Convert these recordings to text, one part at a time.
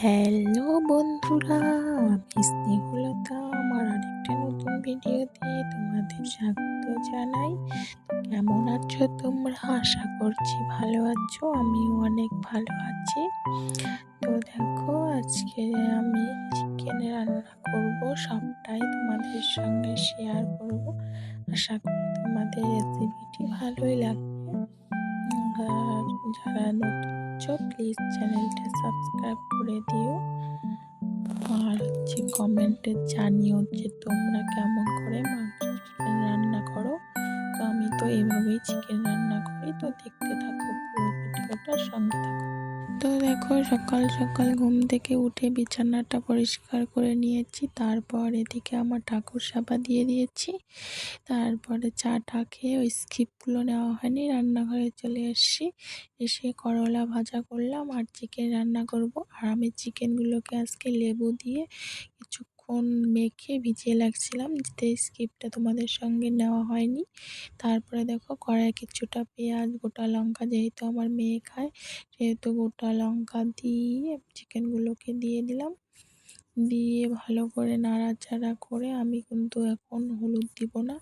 Hello বন্ধুরা, আমি স্নেহলতা আমার আরেকটা নতুন ভিডিওতে তোমাদের স্বাগত জানাই। তো কেমন আছো তোমরা? আশা করছি ভালো আছো, আমিও অনেক ভালো আছি। তো দেখো, আজকে আমি চিকেন রান্না করব, সবটাই তোমাদের সঙ্গে শেয়ার করব। আশা করি তোমাদের রেসিপিটি ভালোই লাগবে। আর যারা নতুন আছো প্লিজ চ্যানেলটা সাবস্ক্রাইব করে দিও। আর কমেন্টে জানিও যে তোমরা কেমন করে মাংস চিকেন রান্না করো। তো আমি তো এইভাবেই চিকেন রান্না করি। তো দেখতে থাকো পুরো ভিডিওটা, সঙ্গে থাকো। তো দেখো, সকাল সকাল ঘুম থেকে উঠে বিছানাটা পরিষ্কার করে নিয়েছি। তারপর এদিকে আমার ঠাকুর সেবা দিয়ে দিয়েছি। তারপরে চাটা খেয়ে ওই স্কিপগুলো নেওয়া হয়নি, রান্নাঘরে চলে এসেছি। এসে করলা ভাজা করলাম আর চিকেন রান্না করব। আর আমি চিকেনগুলোকে আজকে লেবু দিয়ে কিছুক্ষণ মেখে ভিজিয়ে রাখছিলাম, যাতে স্কিপটা তোমাদের সঙ্গে নেওয়া হয়নি। তারপরে দেখো, কড়াইয়ে কিছুটা পেঁয়াজ, গোটা লঙ্কা, যেহেতু আমার মেয়ে খায় সেহেতু গোটা লঙ্কা দিয়ে চিকেনগুলোকে দিয়ে দিলাম। দিয়ে ভালো করে নাড়াচাড়া করে, আমি কিন্তু এখন হলুদ দিব না,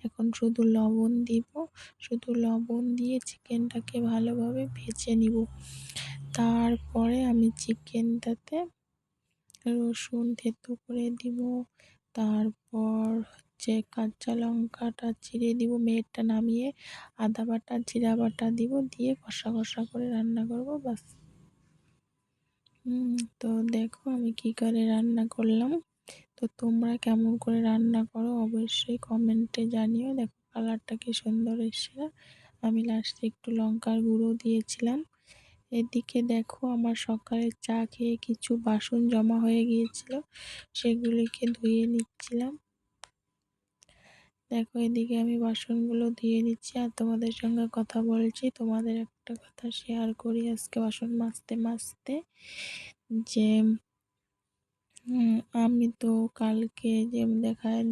এখন শুধু লবণ দিব। শুধু লবণ দিয়ে চিকেনটাকে ভালোভাবে ভেজে নিব। তারপরে আমি চিকেনটাতে রসুন থেতো করে দিব। তারপর কাঁচা লঙ্কাটা চিড়ে দিব, মেয়েরটা নামিয়ে আদা বাটা জিরা বাটা দিব, দিয়ে কষা কষা করে রান্না করব, বাস। তো দেখো আমি কি করে রান্না করলাম। তো তোমরা কেমন করে রান্না করো অবশ্যই কমেন্টে জানিও। দেখো কালারটা কি সুন্দর এসেছে। আমি লাস্টে একটু লঙ্কার গুঁড়ো দিয়েছিলাম। এদিকে দেখো, আমার সকালে চা খেয়ে কিছু বাসন জমা হয়ে গিয়েছিল, সেগুলিকে ধুয়ে নিচ্ছিলাম। দেখো এদিকে আমি বাসনগুলো ধুয়ে নিচ্ছি আর তোমাদের সঙ্গে কথা বলছি। তোমাদের একটা কথা শেয়ার করি আজকে বাসন মাজতে মাজতে, যে আমি তো কালকে যে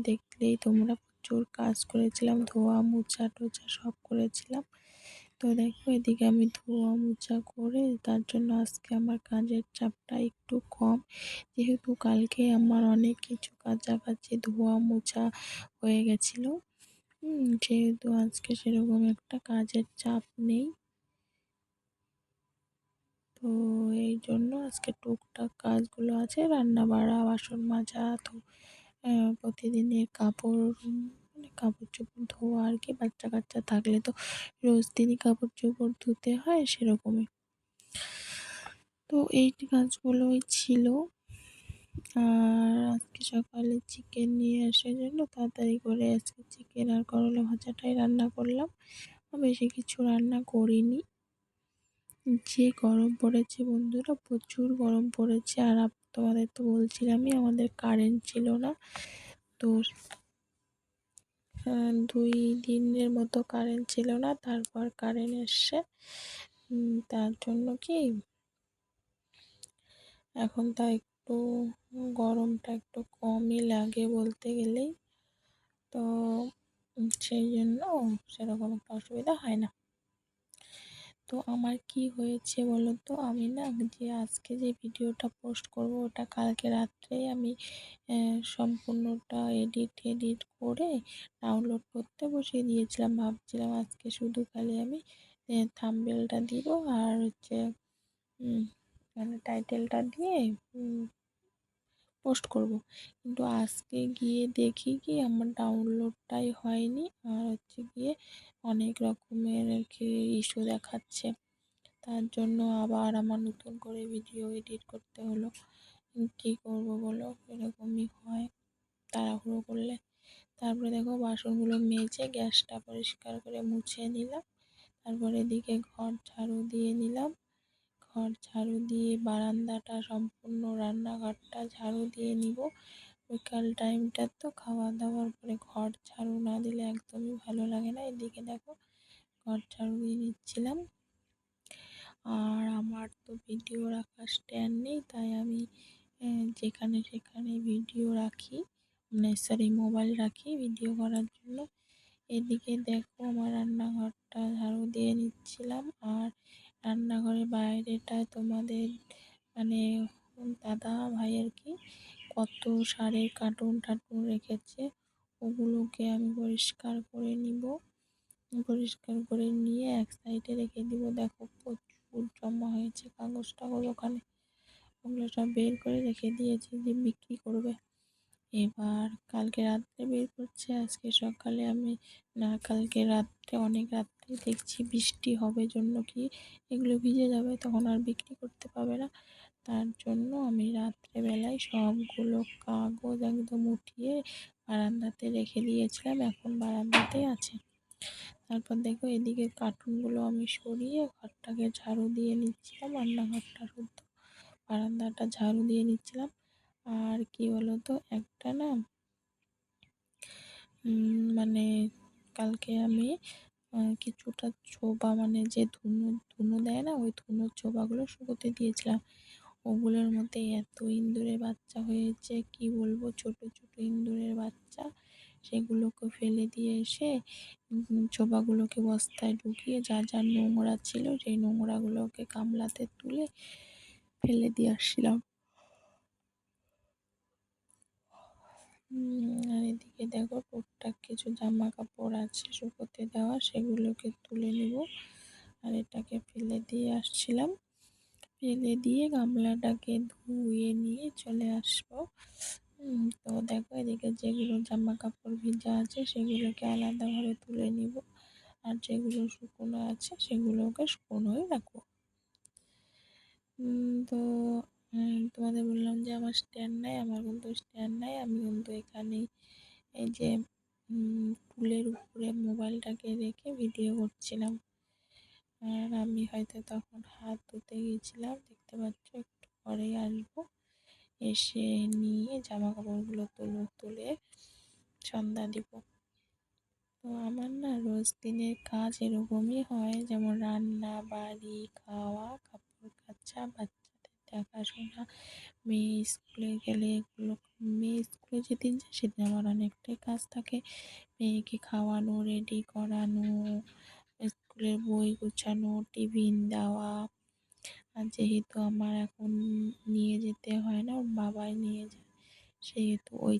দেখলেই তোমরা, প্রচুর কাজ করেছিলাম, ধোয়া মোছা টোছা সব করেছিলাম। তো দেখো এদিকে আমি ধোয়া মোছা করে, তার জন্য আজকে আমার কাজের চাপটা একটু কম, যেহেতু কালকে আমার অনেক কিছু কাছাকাছি ধোয়া মোছা হয়ে গেছিলো। যেহেতু আজকে সেরকম একটা কাজের চাপ নেই, তো এই জন্য আজকে টুকটাক কাজগুলো আছে, রান্না বাড়া, বাসন মাজা, তো প্রতিদিনের কাপড়, মানে কাপড় চোপড় ধোয়া আর কি। বাচ্চা কাচ্চা থাকলে তো রোজ দিনই কাপড় চোপড় ধুতে হয়, সেরকমই। তো এই কাজগুলোই ছিল। আর আজকে সকালে চিকেন নিয়ে আসার জন্য তাড়াতাড়ি করে আজকে চিকেন আর করলা ভাজাটাই রান্না করলাম, বেশি কিছু রান্না করিনি। যে গরম পড়েছে বন্ধুরা, প্রচুর গরম পড়েছে। আর তোমাদের তো বলছিলামই আমাদের কারেন্ট ছিল না। তো 2 দিনের মতো কারেন্ট ছিল না, তারপর কারেন্ট এসছে। তার জন্য কি এখন তা একটু গরমটা একটু কমই লাগে বলতে গেলেই। তো সেই জন্য সেরকম একটা অসুবিধা হয় না। তো আমার কি হয়েছে বলো তো, আমি না যে আজকে যে ভিডিওটা পোস্ট করব ওটা কালকে রাত্রেই আমি সম্পূর্ণটা এডিট করে ডাউনলোড করতে বসিয়ে দিয়েছিলাম। ভাবছিলাম আজকে শুধু খালি আমি থাম্বনেলটা দিব আর মানে টাইটেলটা দিয়ে পোস্ট করব। কিন্তু আজকে গিয়ে দেখি কি আমার ডাউনলোডটাই হয়নি, আর গিয়ে অনেক রকমের আর কি ইস্যু দেখাচ্ছে। তার জন্য আবার আমার নতুন করে ভিডিও এডিট করতে হলো। কী করব বলো, এরকমই হয় তাড়াহুড়ো করলে। তারপরে দেখো বাসনগুলো মেজে গ্যাসটা পরিষ্কার করে মুছে নিলাম। তারপরে এদিকে ঘর ঝাড়ু দিয়ে নিলাম। ঘর ঝাড়ু দিয়ে বারান্দাটা, সম্পূর্ণ রান্নাঘরটা ঝাড়ু দিয়ে নিব। বিকাল টাইমটা তো খাওয়া দাওয়ার পরে ঘর ঝাড়ু না দিলে একদমই ভালো লাগে না। এদিকে দেখো ঘর ঝাড়ু দিয়ে নিচ্ছিলাম। আর আমার তো ভিডিও রাখার স্ট্যান্ড নেই, তাই আমি যেখানে সেখানে ভিডিও রাখি, মানে সরি মোবাইল রাখি ভিডিও করার জন্য। এদিকে দেখো আমার রান্নাঘরটা ঝাড়ু দিয়ে নিচ্ছিলাম। আর রান্নাঘরের বাইরেটা তোমাদের মানে দাদা ভাই আর কি কত সারের কার্টুন টার্টুন রেখেছে, ওগুলোকে আমি পরিষ্কার করে নিব। পরিষ্কার করে নিয়ে এক সাইডে রেখে দিব। দেখো প্রচুর জমা হয়েছে কাগজ টাগজ ওখানে, ওগুলো সব বের করে রেখে দিয়েছি যে বিক্রি করবে। এবার কালকে রাত্রে বের করছে, আজকে সকালে আমি না, কালকে রাত্রে অনেক রাত্রে দেখছি বৃষ্টি হবে জন্য কি এগুলো ভিজে যাবে, তখন আর বিক্রি করতে পাবে না। তার জন্য আমি রাত্রেবেলায় সবগুলো কাগজ একদম উঠিয়ে বারান্দাতে রেখে দিয়েছিলাম, এখন বারান্দাতেই আছে। তারপর দেখো এদিকে কার্টুনগুলো আমি সরিয়ে ঘরটাকে ঝাড়ু দিয়ে নিচ্ছিলাম, রান্নাঘরটা শুদ্ধ, বারান্দাটা ঝাড়ু দিয়ে নিচ্ছিলাম। আর কি বলো তো, একটা না মানে কালকে আমি কিছুটা ছোবা, মানে যে ধুনো ধুনো দেয় না, ওই ধুনোর ছোবাগুলো শুকোতে দিয়েছিলাম। ওগুলোর মধ্যে এত ইঁদুরের বাচ্চা হয়েছে, কি বলবো, ছোট ছোট ইঁদুরের বাচ্চা। সেগুলোকে ফেলে দিয়ে এসে ছোবাগুলোকে বস্তায় ঢুকিয়ে যা যা নোংরা ছিল সেই নোংরাগুলোকে গামলাতে তুলে ফেলে দিয়ে আসছিলাম। আর এদিকে দেখো টুকটাক কিছু জামা কাপড় আছে শুকোতে দেওয়া, সেগুলোকে তুলে নিব। আর এটাকে ফেলে দিয়ে আসছিলাম, ফেলে দিয়ে গামলাটাকে ধুয়ে নিয়ে চলে আসবো। তো দেখো এদিকে যেগুলো জামা কাপড় ভিজা আছে সেগুলোকে আলাদাভাবে তুলে নিব, আর যেগুলো শুকনো আছে সেগুলোকে শুকনোই রাখবো। তো তোমাদের বললাম যে আমার স্ট্যান্ড নাই, আমার কিন্তু স্ট্যান্ড নাই, আমি কিন্তু এখানেই এই যে টুলের উপরে মোবাইলটাকে রেখে ভিডিও করছিলাম। আর আমি হয়তো তখন হাত ধুতে গিয়েছিলাম, দেখতে পাচ্ছ, একটু পরেই আসবো, এসে নিয়ে জামা কাপড়গুলো তুলে সন্ধ্যা দিব। তো আমার না রোজ দিনের কাজ এরকমই হয়, যেমন রান্না বাড়ি, খাওয়া, কাপড় কাচা, বাচ্চাদের দেখাশোনা, মেয়ে স্কুলে গেলে এগুলো, মেয়ে স্কুলে যেদিন যায় সেদিন আমার অনেকটাই কাজ থাকে। মেয়েকে খাওয়ানো, রেডি করানো, স্কুলের বই গোছানো, টিফিন দেওয়া। আর যেহেতু আমার এখন নিয়ে যেতে হয় না, ওর বাবাই নিয়ে যায়, সেহেতু ওই